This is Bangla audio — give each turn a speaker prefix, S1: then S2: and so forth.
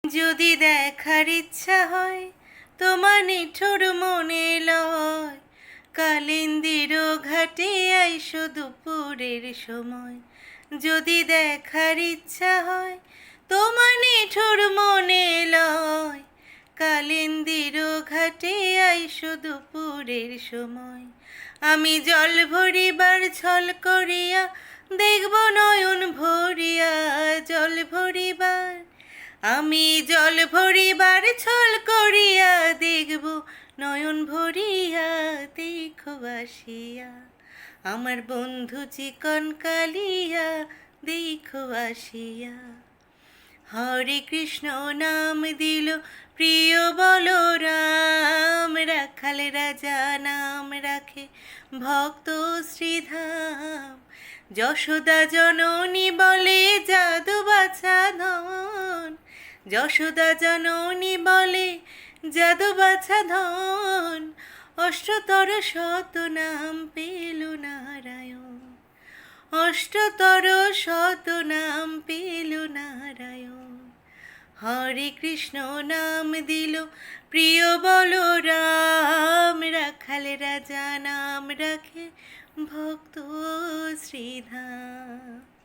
S1: যদি দেখার ইচ্ছা হয় তোমার নিঠুর মনে লয়, কালিন্দির ঘাটে আইসো দুপুরের সময়। যদি দেখার ইচ্ছা হয় তোমার নিঠুর মনে লয়, কালিন্দির ঘাটে আইসো দুপুরের সময়। আমি জল ভরিবার ছল করিয়া দেখব নয়ন ভরিয়া, জল ভরিবার আমি জল ভরিবার ছল করিয়া দেখব নয়ন ভরিয়া, দেখো আসিয়া আমার বন্ধু চিকন কালিয়া, দেখো আসিয়া। হরে কৃষ্ণ নাম দিল প্রিয় বলরাম, রাখাল রাজা নাম রাখে ভক্ত শ্রীধাম। যশোদা জননী বলে যাদু বাছা ধন, যশোদা জননী বলে যাদু বাছা ধন। অষ্টতর শত নাম পেল নারায়ণ, অষ্টতর শত নাম পেল নারায়ণ। হরে কৃষ্ণ নাম দিল প্রিয় বলরাম, রাখাল রাজা নাম রাখে ভক্ত শ্রীধাম।